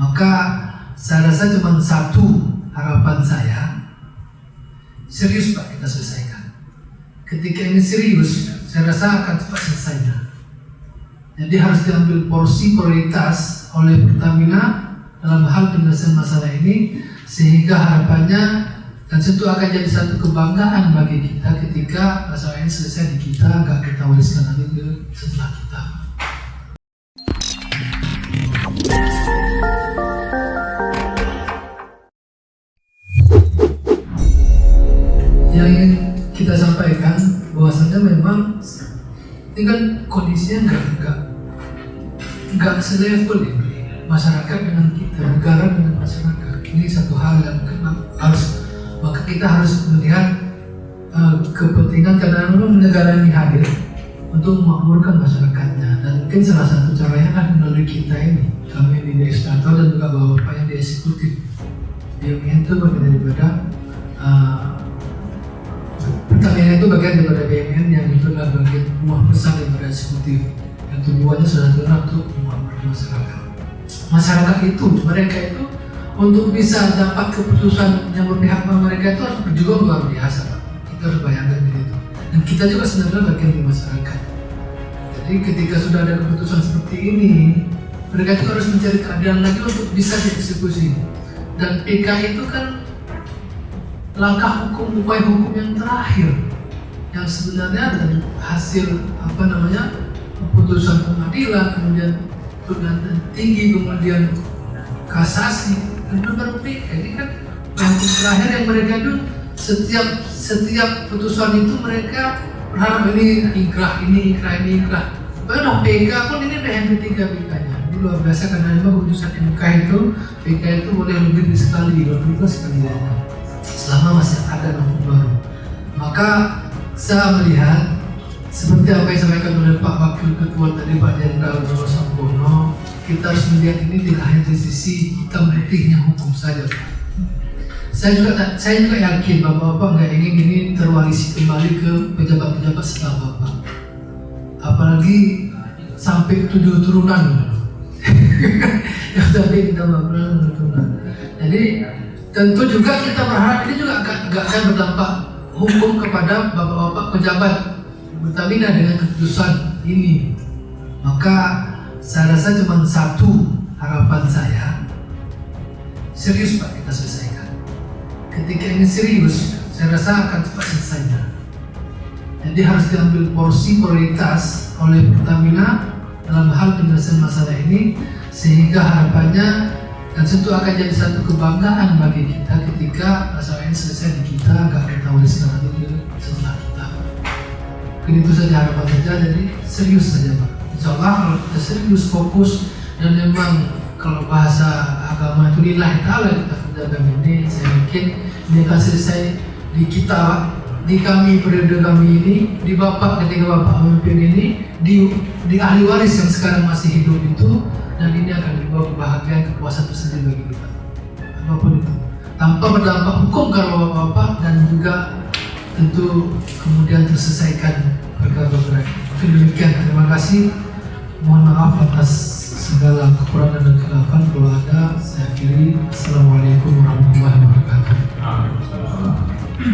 Maka saya rasa cuma satu harapan saya, serius Pak kita selesaikan. Ketika ini serius, saya rasa akan cepat selesainya. Jadi harus diambil porsi prioritas oleh Pertamina dalam hal penyelesaian masalah ini, sehingga harapannya dan tentu akan jadi satu kebanggaan bagi kita ketika masalah ini selesai di kita, nggak kita wariskan lagi ke setelah kita. Yang ingin kita sampaikan bahwasanya memang ini kan kondisinya nggak selevel ini masyarakat dengan kita, negara dengan masyarakat. Ini satu hal yang harus, maka kita harus melihat kepentingan, karena memang negara ini hadir untuk memakmurkan masyarakatnya, dan mungkin salah satu caranya kan melalui kita ini, kami di legislator dan juga bapak yang di eksekutif. BUMN itu bagian daripada Pertamina itu bagian daripada BUMN yang itu adalah bagian rumah besar daripada eksekutif, yang tujuannya saudara untuk memakmurkan masyarakat. Masyarakat itu, mereka itu untuk bisa dapat keputusan yang berpihak pada mereka itu harus berjuang luar biasa Pak. Kita harus bayangkan itu. Dan kita juga sebenarnya bagian dari masyarakat. Jadi ketika sudah ada keputusan seperti ini, mereka itu harus mencari keadilan lagi untuk bisa dieksekusi. Dan PK itu kan langkah hukum, upaya hukum yang terakhir, yang sebenarnya dari hasil keputusan pengadilan, kemudian pengadilan tinggi, kemudian kasasi, dan baru PK. Ini kan hukum terakhir yang mereka itu setiap putusan itu mereka berharap ini ikrah. Padahal PK pun ini udah yang ketiga PK-nya. Ini luar biasa karena memang putusan MK itu, PK itu boleh lebih dari sekali, lebih sekali aja. Selama masih ada hukum baru. Maka saya melihat seperti apa yang disampaikan oleh Pak Wakil Ketua tadi, Pak Jenderal Dono Sampono, kita harus melihat ini tidak hanya dari sisi hitam putihnya hukum saja Pak. Saya juga yakin Bapak-Bapak nggak ingin ini terwarisi kembali ke pejabat-pejabat setelah Bapak. Apalagi sampai 7 turunan. Yang sampai kita turunan. Jadi tentu juga kita berharap ini juga gak akan berdampak hukum kepada bapak-bapak pejabat Pertamina dengan keputusan ini. Maka saya rasa cuma satu harapan saya, serius Pak kita selesaikan. Ketika ini serius, saya rasa akan cepat selesainya. Jadi harus diambil porsi prioritas oleh Pertamina dalam hal penyelesaian masalah ini, sehingga harapannya dan tentu akan jadi satu kebanggaan bagi kita ketika masalah ini selesai di kita, nggak kita wariskan lagi ke setelah kita. Mungkin itu saja harapan saja, jadi serius saja Pak. Insya Allah kalau kita serius, fokus, dan memang kalau bahasa agama itu lillahi ta'ala kita kerjakan ini, saya yakin ini akan selesai di kita, di kami, periode kami ini, di Bapak ketika Bapak memimpin ini, di ahli waris yang sekarang masih hidup itu, dan ini akan membawa kebahagiaan, kepuasan tersendiri bagi kita. Apapun itu, tanpa berdampak hukum kalau Bapak, dan juga tentu kemudian terselesaikan perkara-perkara. Mungkin demikian, terima kasih. Mohon maaf atas segala kekurangan dan kehilafan. Kalau ada, saya akhiri. Assalamualaikum warahmatullahi wabarakatuh.